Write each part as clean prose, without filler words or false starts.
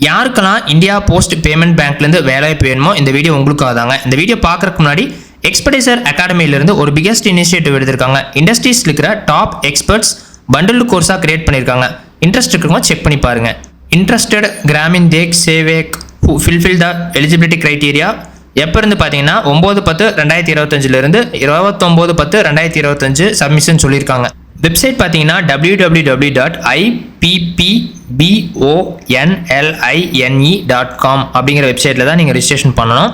யாருக்கெல்லாம் India post payment பேங்க்லேருந்து வேலைவாய்ப்பு வேணுமோ இந்த வீடியோ உங்களுக்காக தாங்க. இந்த வீடியோ பார்க்குறதுக்கு முன்னாடி எக்ஸ்பர்டைசர் அகாடமியிலேருந்து ஒரு பிகெஸ்ட் இனிஷியேட்டிவ் எடுத்திருக்காங்க. இண்டஸ்ட்ரீஸில் இருக்கிற டாப் எக்ஸ்பர்ட்ஸ் பண்டில் கோர்ஸாக கிரியேட் பண்ணியிருக்காங்க. இன்ட்ரெஸ்ட் இருக்கிறவங்க செக் பண்ணி பாருங்கள். Interested Gramin Dak Sevak fulfil the eligibility criteria எப்போ இருந்து பார்த்தீங்கன்னா 9/10/2025 29/10/2025 சப்மிஷன் சொல்லியிருக்காங்க. வெப்சைட் பார்த்தீங்கன்னா www.ippbonline.com அப்படிங்கிற வெப்சைட்டில் தான் நீங்கள் ரிஜிஸ்ட்ரேஷன் பண்ணணும்.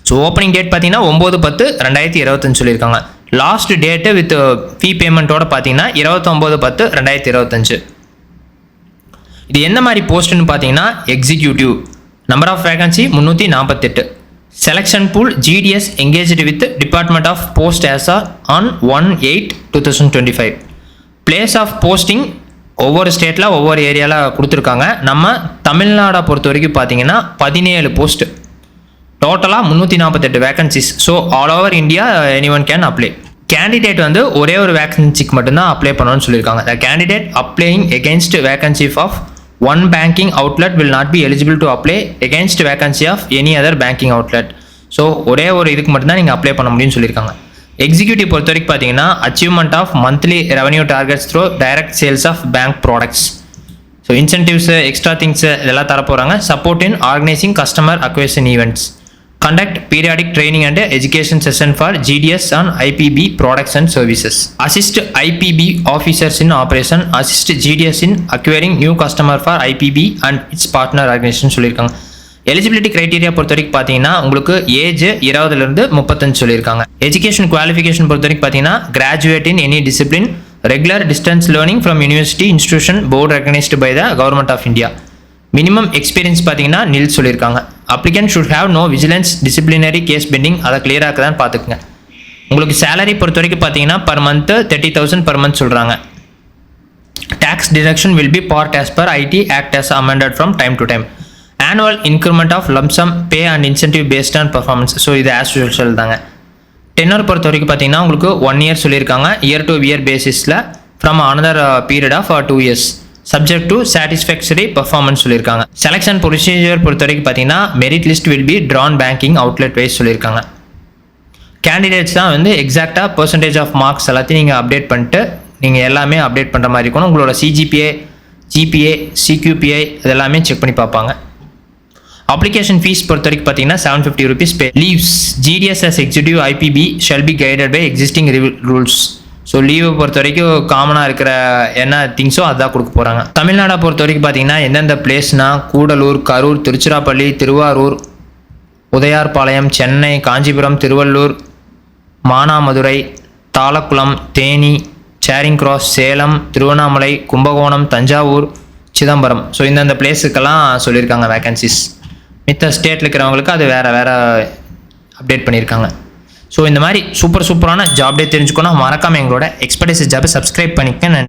ஸோ ஓப்பனிங் டேட் பார்த்தீங்கன்னா 9/10/2025 சொல்லியிருக்காங்க. லாஸ்ட் டேட்டு வித் ஃபீ பேமெண்ட்டோட பார்த்தீங்கன்னா 29/10/2025. இது எந்த மாதிரி போஸ்ட்டுன்னு பார்த்தீங்கன்னா executive. Number of vacancy 348. Selection pool GDS engaged with Department of Post as on 1/8/2025. Place of posting ஒவ்வொரு ஸ்டேட்டில் ஒவ்வொரு ஏரியாவில் கொடுத்துருக்காங்க. நம்ம தமிழ்நாடை பொறுத்த வரைக்கும் பார்த்தீங்கன்னா 17 போஸ்ட், டோட்டலாக 348 vacancies. So all over India anyone can apply. Candidate வந்து ஒரே ஒரு வேகன்சிக்கு மட்டும்தான் அப்ளை பண்ணணும்னு சொல்லியிருக்காங்க. The candidate applying against vacancy of one banking outlet will not be eligible to apply against vacancy of any other banking outlet. So ஒரே ஒரு இதுக்கு மட்டும்தான் நீங்கள் அப்ளை பண்ண முடியும்னு சொல்லியிருக்காங்க. எக்ஸிக்யூட்டிவ் பொறுத்த வரைக்கும் பார்த்தீங்கன்னா achievement of monthly revenue targets through direct sales of bank products. So incentives extra things இதெல்லாம் தரப்போகிறாங்க. Support in organising customer acquisition events. Conduct periodic training and education session for GDS on IPB products and services. Assist IPB officers in operation. Assist GDS in acquiring new customer for IPB and its partner organization சொல்லியிருக்காங்க. Eligibility criteria பொறுத்த வரைக்கும் பார்த்தீங்கன்னா உங்களுக்கு age 20லேருந்து 35 சொல்லியிருக்காங்க. Education qualification பொறுத்த வரைக்கும் பார்த்தீங்கன்னா graduate in any discipline, regular distance learning from university institution board recognised by the government of India. Minimum experience பார்த்தீங்கன்னா நில் சொல்லியிருக்காங்க. Applicant should have no vigilance disciplinary case pending. அதை கிளியராக தான் பார்த்துக்குங்க. உங்களுக்கு சேலரி பொறுத்த வரைக்கும் பார்த்தீங்கன்னா பர் மந்த்து 30,000 per month சொல்கிறாங்க. Tax deduction will be part as per IT act as amended from time to time. Annual increment of lump sum pay and incentive based on performance. So இது as usual தாங்க. Tenure பொறுத்த வரைக்கும் பார்த்தீங்கன்னா உங்களுக்கு 1 year சொல்லியிருக்காங்க. Year to year பேசிஸில் from another period of 2 years subject to satisfactory performance சொல்லியிருக்காங்க. Selection procedure பொறுத்த வரைக்கும் பார்த்தீங்கன்னா merit list will be drawn banking outlet wise சொல்லியிருக்காங்க. கேண்டிடேட்ஸ் தான் வந்து எக்ஸாக்டாக பர்சன்டேஜ் ஆஃப் மார்க்ஸ் எல்லாத்தையும் நீங்கள் அப்டேட் பண்ணிட்டு நீங்கள் எல்லாமே அப்டேட் பண்ணுற மாதிரி இருக்கணும். உங்களோட CGPA, GPA, CQPA இதெல்லாமே செக் பண்ணி பார்ப்பாங்க. அப்ளிகேஷன் ஃபீஸ் பொறுத்த வரைக்கும் பார்த்தீங்கன்னா 750 rupees pay. Leaves GDS as executive IPB shall be guided by existing rules. So லீவை பொறுத்த வரைக்கும் காமனாக இருக்கிற என்ன திங்ஸோ அதுதான் கொடுக்க போகிறாங்க. தமிழ்நாடை பொறுத்த வரைக்கும் பார்த்தீங்கன்னா எந்தெந்த பிளேஸ்னால் Gudalur, Karur, Tiruchirappalli, Thiruvarur, உதயார்பாளையம், Chennai, Kanchipuram, Tiruvallur, Manamadurai, Thalakulam, Theni, Charing Cross, Salem, Tiruvannamalai, Kumbakonam, Thanjavur, Chidambaram. So இந்தந்த பிளேஸுக்கெல்லாம் சொல்லியிருக்காங்க வேகன்சிஸ். மித்த ஸ்டேட்டில் இருக்கிறவங்களுக்கு அது வேறு அப்டேட் பண்ணியிருக்காங்க. ஸோ இந்த மாதிரி சூப்பரான ஜாப் டே தெரிஞ்சுக்கணும். மறக்காமல் எங்களோட எக்ஸ்பர்டைஸ் ஜாப்பை சப்ஸ்கிரைப் பண்ணிக்கங்க.